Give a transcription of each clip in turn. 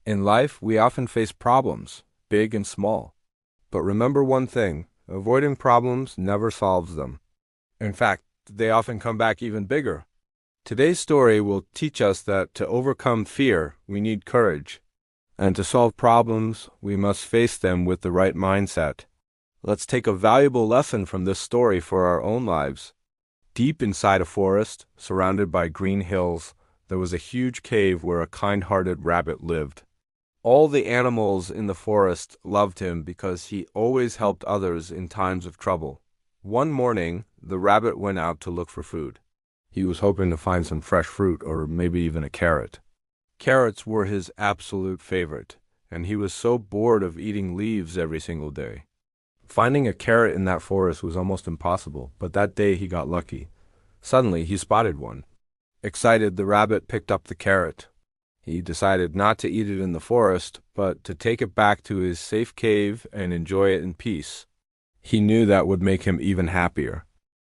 In life, we often face problems, big and small. But remember one thing, avoiding problems never solves them. In fact, they often come back even bigger. Today's story will teach us that to overcome fear, we need courage. And to solve problems, we must face them with the right mindset. Let's take a valuable lesson from this story for our own lives. Deep inside a forest, surrounded by green hills, there was a huge cave where a kind-hearted rabbit lived. All the animals in the forest loved him because he always helped others in times of trouble. One morning, the rabbit went out to look for food. He was hoping to find some fresh fruit or maybe even a carrot. Carrots were his absolute favorite, and he was so bored of eating leaves every single day. Finding a carrot in that forest was almost impossible, but that day he got lucky. Suddenly, he spotted one. Excited, the rabbit picked up the carrot. He decided not to eat it in the forest, but to take it back to his safe cave and enjoy it in peace. He knew that would make him even happier.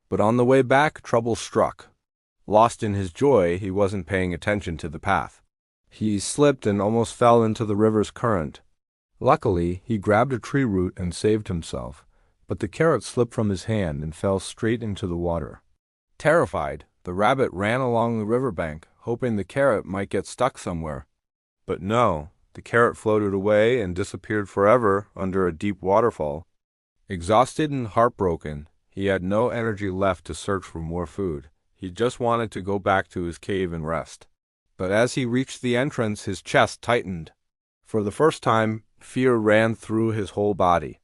But on the way back, trouble struck. Lost in his joy, he wasn't paying attention to the path. He slipped and almost fell into the river's current. Luckily, he grabbed a tree root and saved himself, but the carrot slipped from his hand and fell straight into the water. Terrified, the rabbit ran along the riverbank, hoping the carrot might get stuck somewhere. But no, the carrot floated away and disappeared forever under a deep waterfall. Exhausted and heartbroken, he had no energy left to search for more food. He just wanted to go back to his cave and rest. But as he reached the entrance, his chest tightened. For the first time, fear ran through his whole body.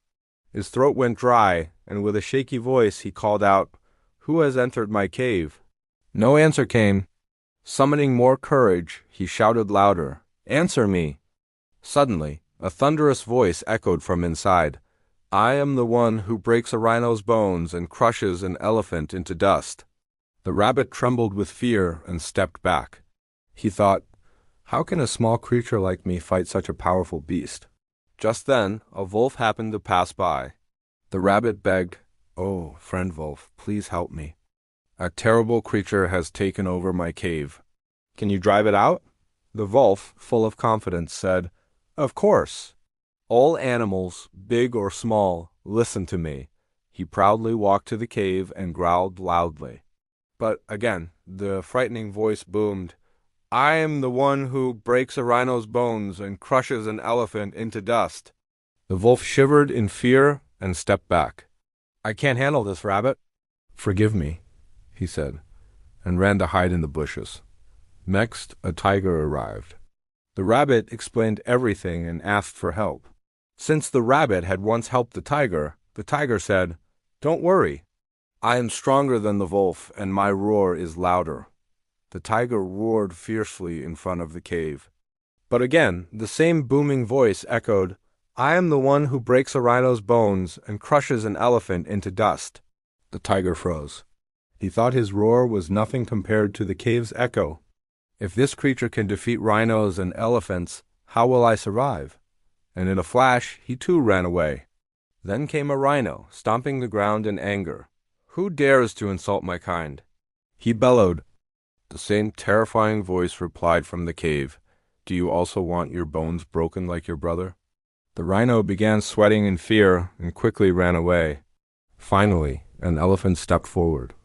His throat went dry, and with a shaky voice he called out, "Who has entered my cave?" No answer came. Summoning more courage, he shouted louder, "Answer me!" Suddenly, a thunderous voice echoed from inside. "I am the one who breaks a rhino's bones and crushes an elephant into dust." The rabbit trembled with fear and stepped back. He thought, "How can a small creature like me fight such a powerful beast?" Just then, a wolf happened to pass by. The rabbit begged, "Oh, friend wolf, please help me. A terrible creature has taken over my cave. Can you drive it out?" The wolf, full of confidence, said, "Of course. All animals, big or small, listen to me." He proudly walked to the cave and growled loudly. But again, the frightening voice boomed, "I am the one who breaks a rhino's bones and crushes an elephant into dust." The wolf shivered in fear and stepped back. "I can't handle this, rabbit." "Forgive me," he said, and ran to hide in the bushes. Next, a tiger arrived. The rabbit explained everything and asked for help. Since the rabbit had once helped the tiger said, "Don't worry. I am stronger than the wolf, and my roar is louder." The tiger roared fiercely in front of the cave. But again, the same booming voice echoed, "I am the one who breaks a rhino's bones and crushes an elephant into dust." The tiger froze. He thought his roar was nothing compared to the cave's echo. If this creature can defeat rhinos and elephants, how will I survive? And in a flash, he too ran away. Then came a rhino, stomping the ground in anger. "Who dares to insult my kind?" He bellowed. The same terrifying voice replied from the cave, "Do you also want your bones broken like your brother?" The rhino began sweating in fear and quickly ran away. Finally, an elephant stepped forward.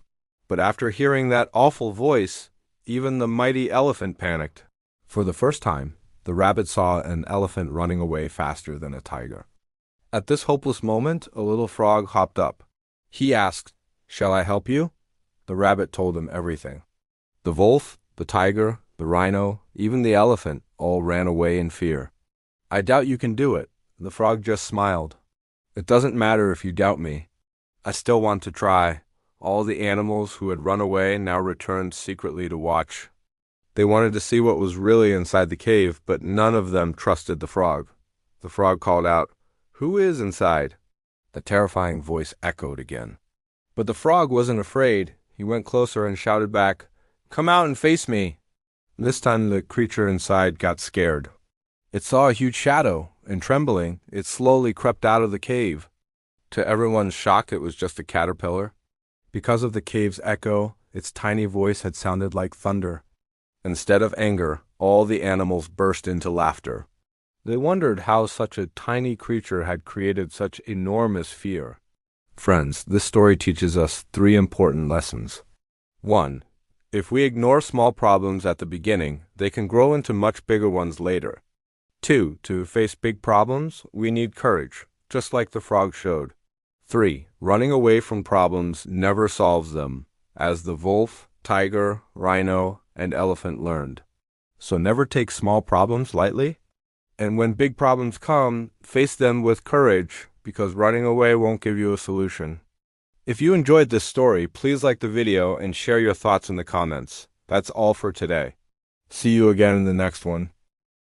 But after hearing that awful voice, even the mighty elephant panicked. For the first time, the rabbit saw an elephant running away faster than a tiger. At this hopeless moment, a little frog hopped up. He asked, "Shall I help you?" The rabbit told him everything. The wolf, the tiger, the rhino, even the elephant, all ran away in fear. "I doubt you can do it." The frog just smiled. "It doesn't matter if you doubt me. I still want to try." All the animals who had run away now returned secretly to watch. They wanted to see what was really inside the cave, but none of them trusted the frog. The frog called out, "Who is inside?" The terrifying voice echoed again. But the frog wasn't afraid. He went closer and shouted back, "Come out and face me." This time the creature inside got scared. It saw a huge shadow, and trembling, it slowly crept out of the cave. To everyone's shock, it was just a caterpillar. Because of the cave's echo, its tiny voice had sounded like thunder. Instead of anger, all the animals burst into laughter. They wondered how such a tiny creature had created such enormous fear. Friends, this story teaches us three important lessons. 1. If we ignore small problems at the beginning, they can grow into much bigger ones later. 2. To face big problems, we need courage, just like the frog showed. 3. Running away from problems never solves them, as the wolf, tiger, rhino, and elephant learned. So never take small problems lightly. And when big problems come, face them with courage, because running away won't give you a solution. If you enjoyed this story, please like the video and share your thoughts in the comments. That's all for today. See you again in the next one.